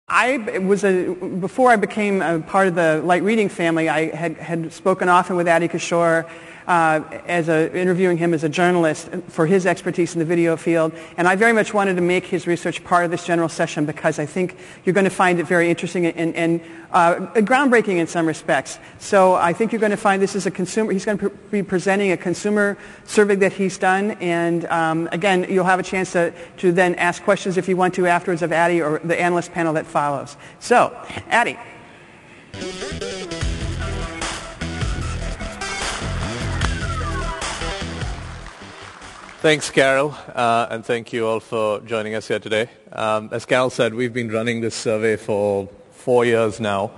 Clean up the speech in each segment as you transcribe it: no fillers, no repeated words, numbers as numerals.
Before I became a part of the light reading family, I had spoken often with Adi Kishore, interviewing him as a journalist for his expertise in the video field, and I very much wanted to make his research part of this general session because I think you're going to find it very interesting and groundbreaking in some respects. So I think you're going to find this is he's going to be presenting a consumer survey that he's done, and again, you'll have a chance to then ask questions if you want to afterwards of Adi or the analyst panel that follows. So, Adi. Thanks, Carol, and thank you all for joining us here today. As Carol said, we've been running this survey for 4 years now.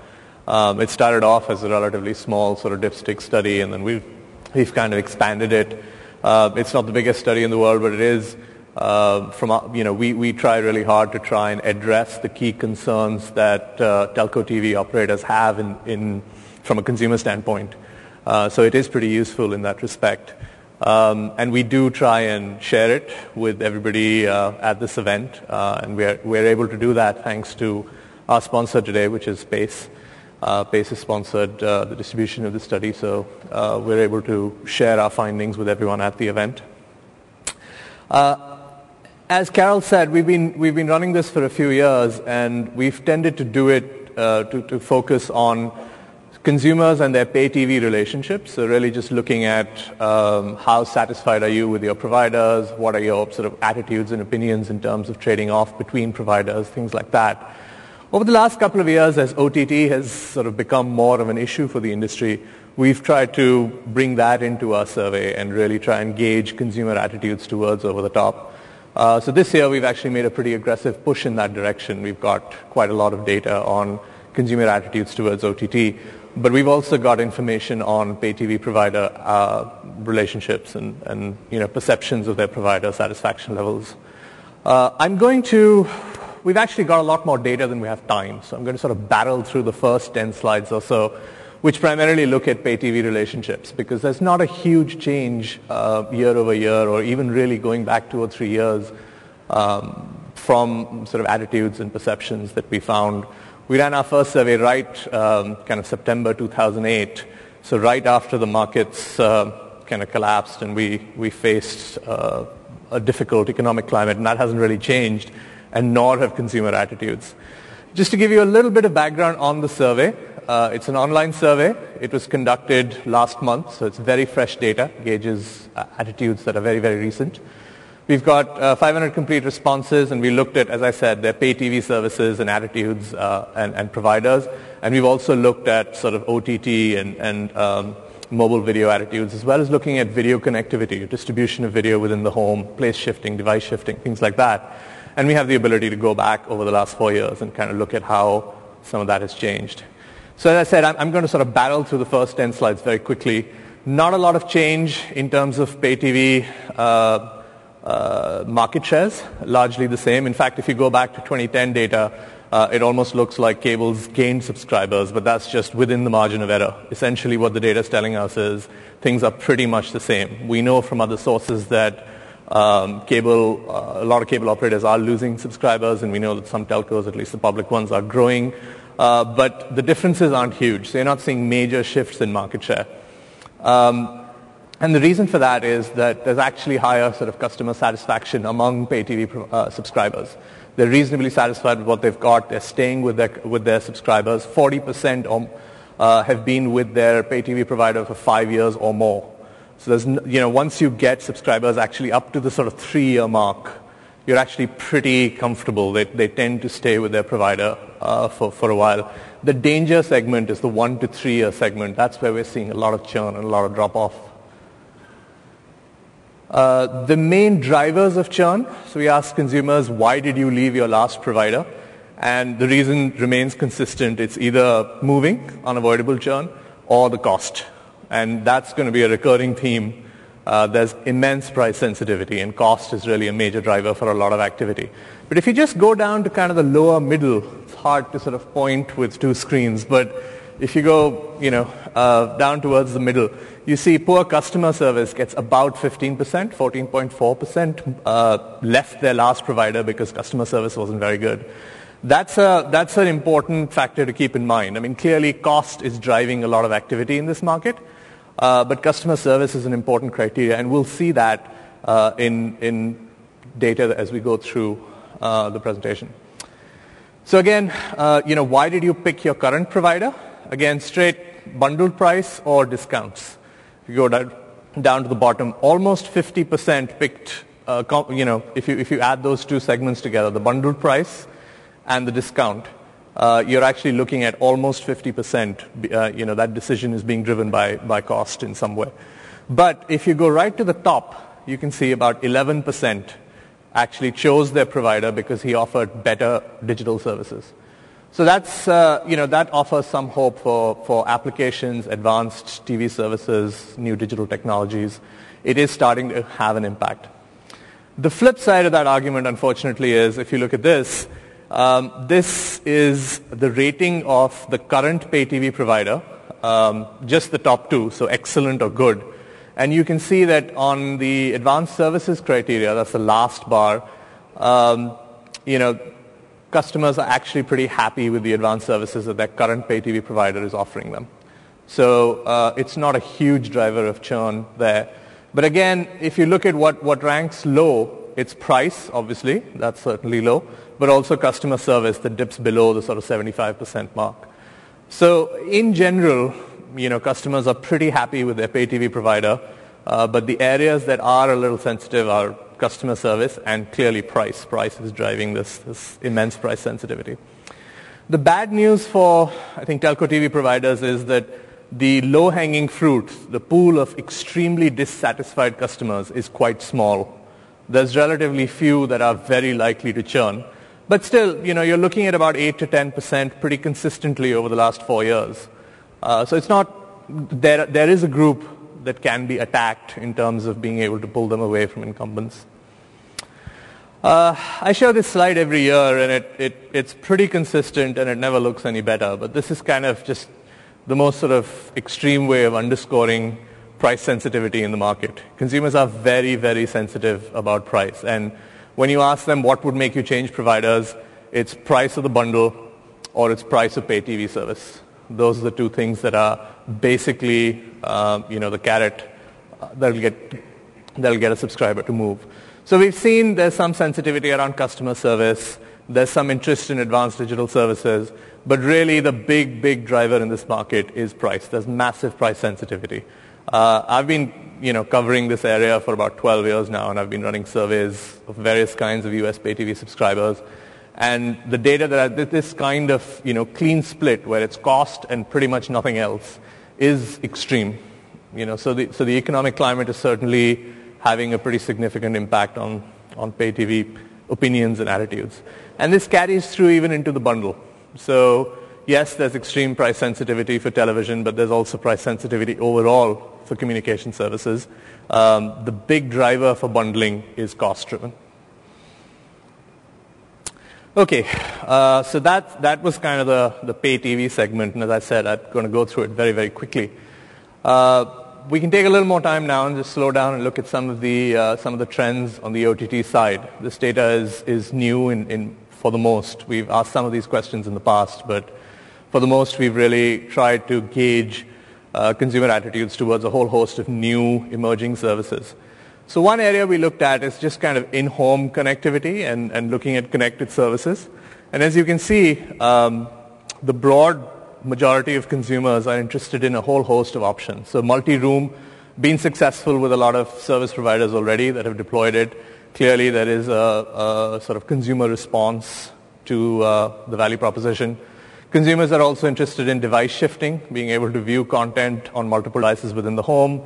It started off as a relatively small sort of dipstick study, and then we've kind of expanded it. It's not the biggest study in the world, but it is. We try really hard to try and address the key concerns that TelcoTV operators have from a consumer standpoint. So it is pretty useful in that respect. And we do try and share it with everybody at this event, and we're able to do that thanks to our sponsor today, which is Pace. Pace has sponsored the distribution of the study, so we're able to share our findings with everyone at the event. As Carol said, we've been running this for a few years, and we've tended to do it to focus on consumers and their pay TV relationships. So really just looking at how satisfied are you with your providers, what are your sort of attitudes and opinions in terms of trading off between providers, things like that. Over the last couple of years, as OTT has sort of become more of an issue for the industry, we've tried to bring that into our survey and really try and gauge consumer attitudes towards over the top. So this year we've actually made a pretty aggressive push in that direction. We've got quite a lot of data on consumer attitudes towards OTT. But we've also got information on pay TV provider relationships and perceptions of their provider satisfaction levels. We've actually got a lot more data than we have time, so I'm going to sort of barrel through the first 10 slides or so, which primarily look at pay TV relationships, because there's not a huge change year over year or even really going back 2 or 3 years from sort of attitudes and perceptions that we found. We ran our first survey right kind of September 2008, so right after the markets kind of collapsed and we faced a difficult economic climate, and that hasn't really changed, and nor have consumer attitudes. Just to give you a little bit of background on the survey, it's an online survey. It was conducted last month, so it's very fresh data, gauges attitudes that are very, very recent. We've got 500 complete responses, and we looked at, as I said, their pay TV services and attitudes and providers. And we've also looked at sort of OTT and mobile video attitudes, as well as looking at video connectivity, distribution of video within the home, place shifting, device shifting, things like that. And we have the ability to go back over the last 4 years and kind of look at how some of that has changed. So as I said, I'm going to sort of barrel through the first 10 slides very quickly. Not a lot of change in terms of pay TV market shares, largely the same. In fact, if you go back to 2010 data, it almost looks like cable's gained subscribers, but that's just within the margin of error. Essentially what the data is telling us is things are pretty much the same. We know from other sources that a lot of cable operators are losing subscribers, and we know that some telcos, at least the public ones, are growing. But the differences aren't huge, so you're not seeing major shifts in market share. And the reason for that is that there's actually higher sort of customer satisfaction among pay TV subscribers. They're reasonably satisfied with what they've got. They're staying with their subscribers. 40% have been with their pay TV provider for 5 years or more. So there's, once you get subscribers actually up to the sort of 3-year mark, you're actually pretty comfortable. They tend to stay with their provider for a while. The danger segment is the 1 to 3 year segment. That's where we're seeing a lot of churn and a lot of drop-off. The main drivers of churn, so we asked consumers, why did you leave your last provider? And the reason remains consistent. It's either moving, unavoidable churn, or the cost. And that's going to be a recurring theme. There's immense price sensitivity, and cost is really a major driver for a lot of activity. But if you just go down to kind of the lower middle, it's hard to sort of point with 2 screens, but if you go, down towards the middle, you see poor customer service gets about 15%, 14.4% left their last provider because customer service wasn't very good. That's an important factor to keep in mind. I mean, clearly cost is driving a lot of activity in this market, but customer service is an important criteria, and we'll see that in data as we go through the presentation. So again, why did you pick your current provider? Again, straight bundled price or discounts. If you go down to the bottom, almost 50% picked, if you add those two segments together, the bundled price and the discount, you're actually looking at almost 50%. That decision is being driven by cost in some way. But if you go right to the top, you can see about 11% actually chose their provider because he offered better digital services. So that's, that offers some hope for applications, advanced TV services, new digital technologies. It is starting to have an impact. The flip side of that argument, unfortunately, is if you look at this, this is the rating of the current pay TV provider, just the top two, so excellent or good. And you can see that on the advanced services criteria, that's the last bar, customers are actually pretty happy with the advanced services that their current pay TV provider is offering them. So it's not a huge driver of churn there. But again, if you look at what ranks low, it's price, obviously, that's certainly low, but also customer service that dips below the sort of 75% mark. So in general, customers are pretty happy with their pay TV provider, but the areas that are a little sensitive are customer service and clearly price. Price is driving this immense price sensitivity. The bad news for, I think, TelcoTV providers is that the low-hanging fruit, the pool of extremely dissatisfied customers is quite small. There's relatively few that are very likely to churn. But still, you're looking at about 8 to 10% pretty consistently over the last 4 years. So it's not, there is a group that can be attacked in terms of being able to pull them away from incumbents. I show this slide every year, and it's pretty consistent, and it never looks any better. But this is kind of just the most sort of extreme way of underscoring price sensitivity in the market. Consumers are very, very sensitive about price. And when you ask them what would make you change providers, it's price of the bundle or it's price of pay TV service. Those are the two things that are basically, the carrot that'll get a subscriber to move. So we've seen there's some sensitivity around customer service. There's some interest in advanced digital services. But really the big driver in this market is price. There's massive price sensitivity. I've been, covering this area for about 12 years now, and I've been running surveys of various kinds of US pay TV subscribers. And the data that this kind of, clean split where it's cost and pretty much nothing else is extreme. So the economic climate is certainly having a pretty significant impact on pay TV opinions and attitudes. And this carries through even into the bundle. So yes, there's extreme price sensitivity for television, but there's also price sensitivity overall for communication services. The big driver for bundling is cost-driven. Okay, so that was kind of the pay TV segment, and as I said, I'm going to go through it very, very quickly. We can take a little more time now and just slow down and look at some of the trends on the OTT side. This data is new for the most. We've asked some of these questions in the past, but for the most, we've really tried to gauge consumer attitudes towards a whole host of new emerging services. So one area we looked at is just kind of in-home connectivity and looking at connected services. And as you can see, the broad majority of consumers are interested in a whole host of options. So multi-room, been successful with a lot of service providers already that have deployed it. Clearly, there is a sort of consumer response to the value proposition. Consumers are also interested in device shifting, being able to view content on multiple devices within the home.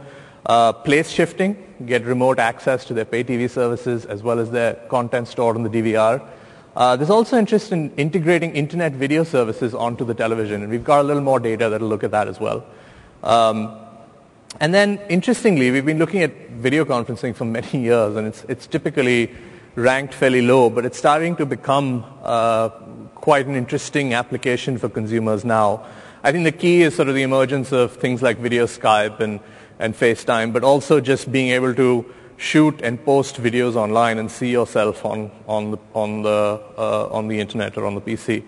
Place shifting, get remote access to their pay TV services as well as their content stored on the DVR. There's also interest in integrating internet video services onto the television, and we've got a little more data that'll look at that as well. And then, interestingly, we've been looking at video conferencing for many years, and it's typically ranked fairly low, but it's starting to become quite an interesting application for consumers now. I think the key is sort of the emergence of things like video Skype and FaceTime, but also just being able to shoot and post videos online and see yourself on the internet or on the PC.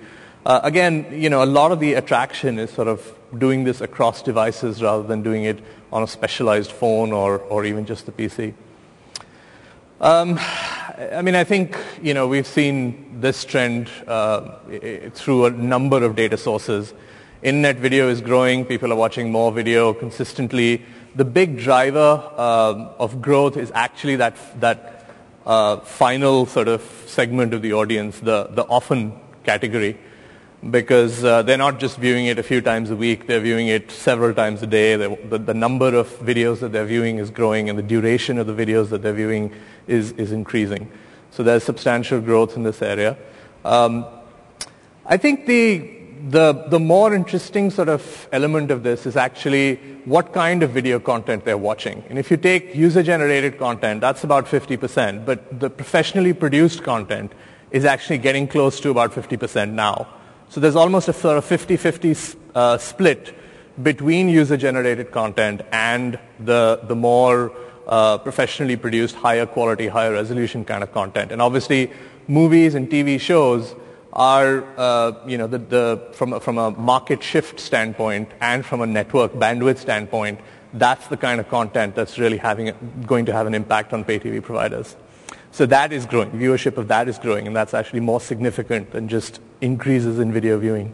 Again, a lot of the attraction is sort of doing this across devices rather than doing it on a specialized phone or even just the PC. I think, we've seen this trend through a number of data sources. Internet video is growing. People are watching more video consistently. The big driver of growth is actually that final sort of segment of the audience, the often category, because they're not just viewing it a few times a week, they're viewing it several times a day. The number of videos that they're viewing is growing, and the duration of the videos that they're viewing is increasing. So there's substantial growth in this area. I think the more interesting sort of element of this is actually what kind of video content they're watching. And if you take user-generated content, that's about 50%, but the professionally produced content is actually getting close to about 50% now. So there's almost a sort of 50-50 split between user-generated content and the more professionally produced, higher quality, higher resolution kind of content. And obviously, movies and TV shows are, from a market shift standpoint and from a network bandwidth standpoint, that's the kind of content that's really going to have an impact on pay TV providers. So that is growing. Viewership of that is growing, and that's actually more significant than just increases in video viewing.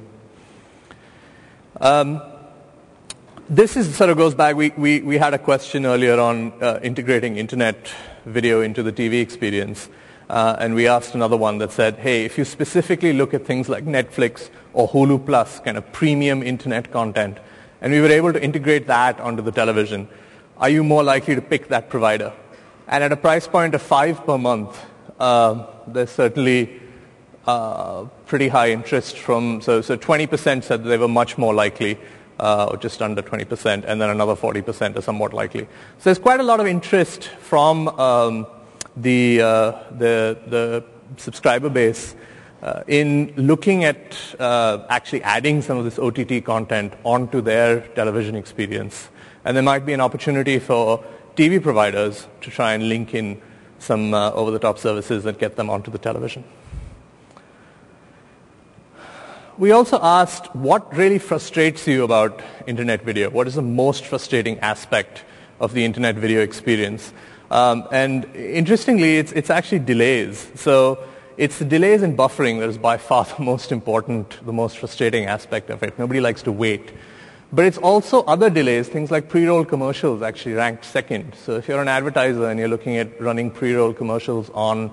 This sort of goes back. We had a question earlier on integrating internet video into the TV experience, and we asked another one that said, hey, if you specifically look at things like Netflix or Hulu Plus, kind of premium internet content, and we were able to integrate that onto the television, are you more likely to pick that provider? And at a price point of $5 per month, there's certainly pretty high interest from, so 20% said they were much more likely, or just under 20%, and then another 40% are somewhat likely. So there's quite a lot of interest from the subscriber base in looking at actually adding some of this OTT content onto their television experience. And there might be an opportunity for TV providers to try and link in some over-the-top services and get them onto the television. We also asked what really frustrates you about internet video. What is the most frustrating aspect of the internet video experience? And interestingly, it's actually delays. So it's the delays in buffering that is by far the most important, the most frustrating aspect of it. Nobody likes to wait. But it's also other delays, things like pre-roll commercials actually ranked second. So if you're an advertiser and you're looking at running pre-roll commercials on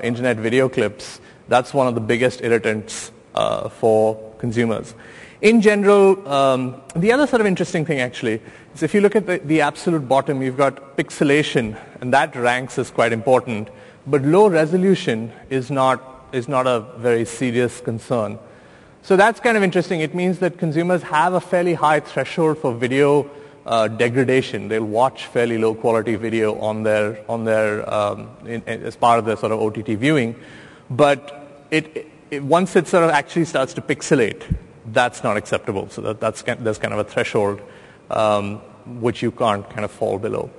internet video clips, that's one of the biggest irritants for consumers. In general, the other sort of interesting thing actually is if you look at the absolute bottom, you've got pixelation, and that ranks as quite important. But low resolution is not a very serious concern. So that's kind of interesting. It means that consumers have a fairly high threshold for video degradation. They'll watch fairly low quality video on their as part of their sort of OTT viewing. But once it sort of actually starts to pixelate, that's not acceptable. So there's kind of a threshold which you can't kind of fall below.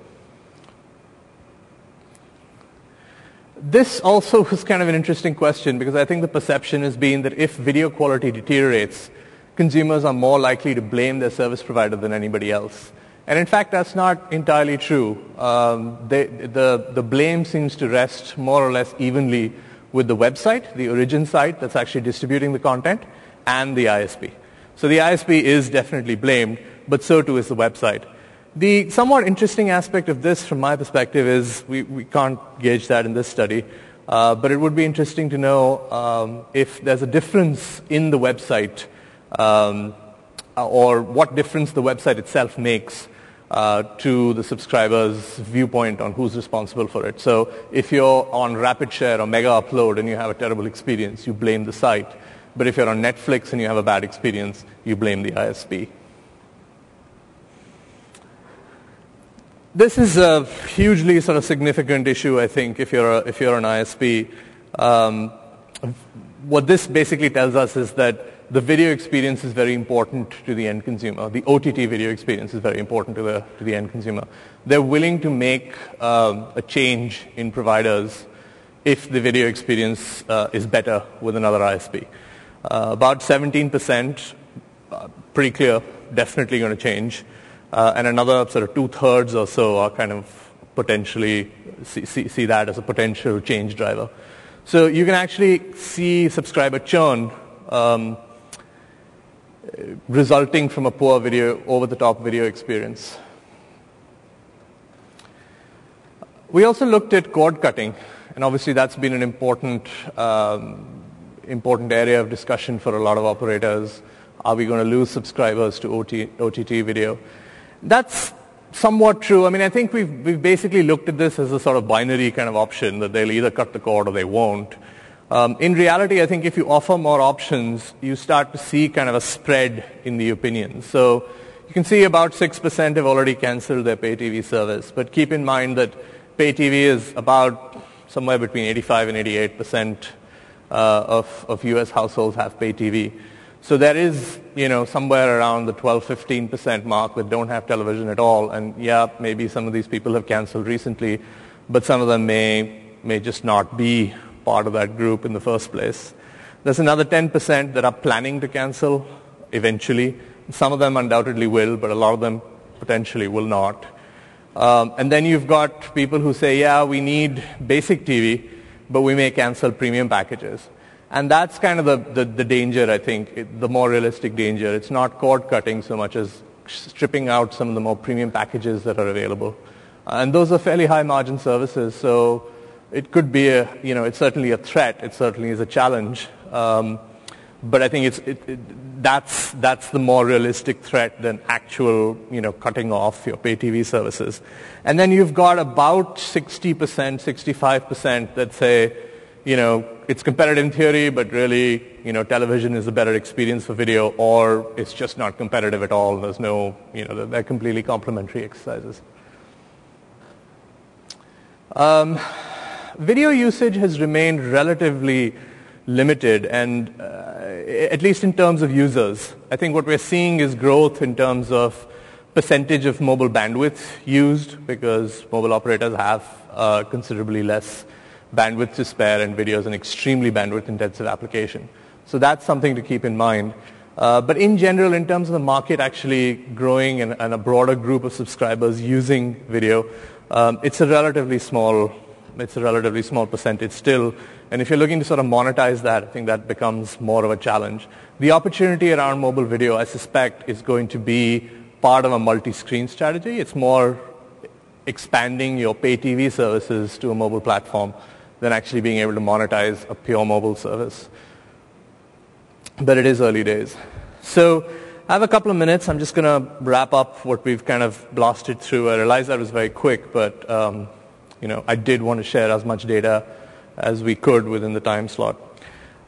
This also was kind of an interesting question because I think the perception has been that if video quality deteriorates, consumers are more likely to blame their service provider than anybody else. And in fact, that's not entirely true. The blame seems to rest more or less evenly with the website, the origin site that's actually distributing the content, and the ISP. So the ISP is definitely blamed, but so too is the website. The somewhat interesting aspect of this, from my perspective, is we can't gauge that in this study, but it would be interesting to know if there's a difference in the website or what difference the website itself makes to the subscriber's viewpoint on who's responsible for it. So if you're on Rapid Share or Mega Upload and you have a terrible experience, you blame the site. But if you're on Netflix and you have a bad experience, you blame the ISP. This is a hugely sort of significant issue, I think, if you're an ISP. What this basically tells us is that the video experience is very important to the end consumer. The OTT video experience is very important to the end consumer. They're willing to make a change in providers if the video experience is better with another ISP. About 17%, pretty clear, definitely going to change. And another sort of 2/3 or so are kind of potentially see that as a potential change driver. So you can actually see subscriber churn resulting from a poor video, over-the-top video experience. We also looked at cord cutting, and obviously that's been an important area of discussion for a lot of operators. Are we going to lose subscribers to OTT video? That's somewhat true. I mean, I think we've basically looked at this as a sort of binary kind of option, that they'll either cut the cord or they won't. In reality, I think if you offer more options, you start to see kind of a spread in the opinions. So you can see about 6% have already canceled their pay TV service. But keep in mind that pay TV is about somewhere between 85 and 88% of U.S. households have pay TV. So there is, somewhere around the 12-15% mark that don't have television at all. And yeah, maybe some of these people have canceled recently, but some of them may just not be part of that group in the first place. There's another 10% that are planning to cancel eventually. Some of them undoubtedly will, but a lot of them potentially will not. And then you've got people who say, yeah, we need basic TV, but we may cancel premium packages. And that's kind of the danger, I think, the more realistic danger. It's not cord cutting so much as stripping out some of the more premium packages that are available. And those are fairly high margin services, so it could be it's certainly a threat. It certainly is a challenge. But I think that's the more realistic threat than actual, cutting off your pay TV services. And then you've got about 60%, 65% that say, it's competitive in theory, but really, television is a better experience for video, or it's just not competitive at all. There's no, they're completely complementary exercises. Video usage has remained relatively limited, and at least in terms of users. I think what we're seeing is growth in terms of percentage of mobile bandwidth used, because mobile operators have considerably less bandwidth to spare, and video is an extremely bandwidth-intensive application. So that's something to keep in mind. But in general, in terms of the market actually growing and a broader group of subscribers using video, it's a relatively small percentage still. And if you're looking to sort of monetize that, I think that becomes more of a challenge. The opportunity around mobile video, I suspect, is going to be part of a multi-screen strategy. It's more expanding your pay TV services to a mobile platform than actually being able to monetize a pure mobile service. But it is early days. So I have a couple of minutes. I'm just going to wrap up what we've kind of blasted through. I realize that was very quick, but I did want to share as much data as we could within the time slot.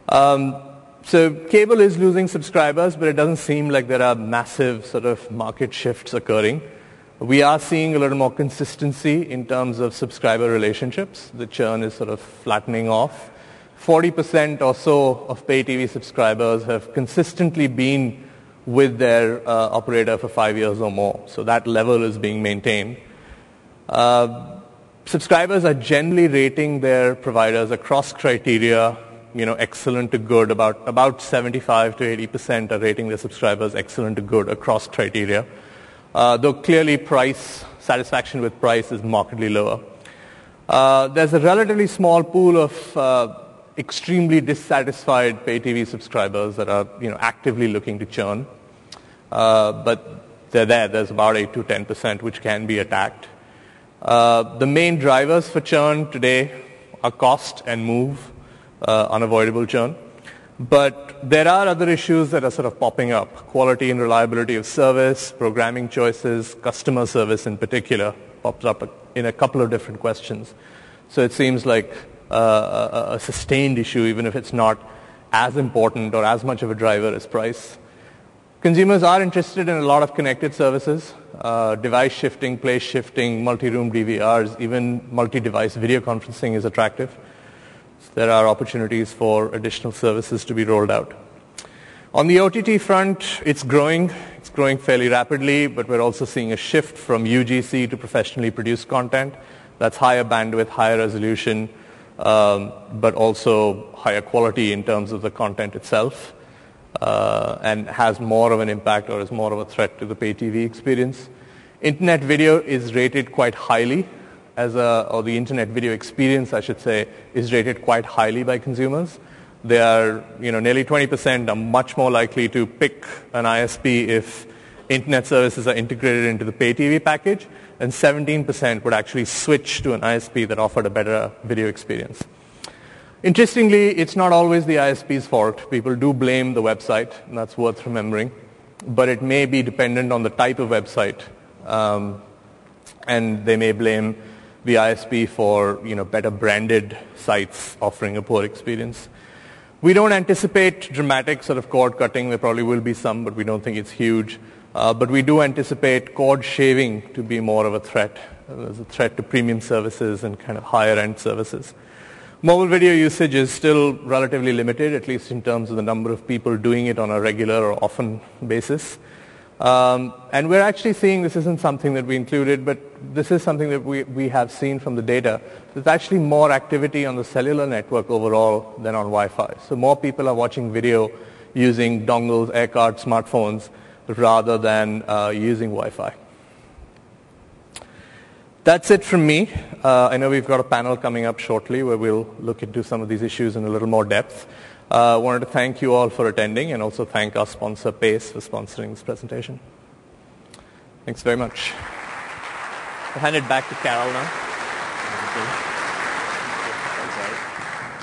So cable is losing subscribers, but it doesn't seem like there are massive sort of market shifts occurring. We are seeing a little more consistency in terms of subscriber relationships. The churn is sort of flattening off. 40% or so of pay TV subscribers have consistently been with their operator for 5 years or more. So that level is being maintained. Subscribers are generally rating their providers across criteria, excellent to good. About 75 to 80% are rating their subscribers excellent to good across criteria. Though clearly satisfaction with price is markedly lower. There's a relatively small pool of extremely dissatisfied pay TV subscribers that are actively looking to churn. But they're there. There's about 8 to 10% which can be attacked. The main drivers for churn today are cost and move, unavoidable churn. But there are other issues that are sort of popping up. Quality and reliability of service, programming choices, customer service in particular pops up in a couple of different questions. So it seems like a sustained issue, even if it's not as important or as much of a driver as price. Consumers are interested in a lot of connected services, device shifting, place shifting, multi-room DVRs, even multi-device video conferencing is attractive. There are opportunities for additional services to be rolled out. On the OTT front, it's growing. It's growing fairly rapidly, but we're also seeing a shift from UGC to professionally produced content. That's higher bandwidth, higher resolution, but also higher quality in terms of the content itself, and has more of an impact or is more of a threat to the pay TV experience. Internet video is rated quite highly, or the internet video experience, I should say, is rated quite highly by consumers. They are, nearly 20% are much more likely to pick an ISP if internet services are integrated into the pay TV package, and 17% would actually switch to an ISP that offered a better video experience. Interestingly, it's not always the ISP's fault. People do blame the website, and that's worth remembering, but it may be dependent on the type of website, and they may blame the ISP for better branded sites offering a poor experience. We don't anticipate dramatic sort of cord cutting. There probably will be some, but we don't think it's huge. But we do anticipate cord shaving to be more of a threat. There's a threat to premium services and kind of higher end services. Mobile video usage is still relatively limited, at least in terms of the number of people doing it on a regular or often basis. And we're actually seeing, this isn't something that we included, but this is something that we have seen from the data. There's actually more activity on the cellular network overall than on Wi-Fi. So more people are watching video using dongles, air cards, smartphones, rather than using Wi-Fi. That's it from me. I know we've got a panel coming up shortly where we'll look into some of these issues in a little more depth. I wanted to thank you all for attending and also thank our sponsor, PACE, for sponsoring this presentation. Thanks very much. I'll hand it back to Carol now.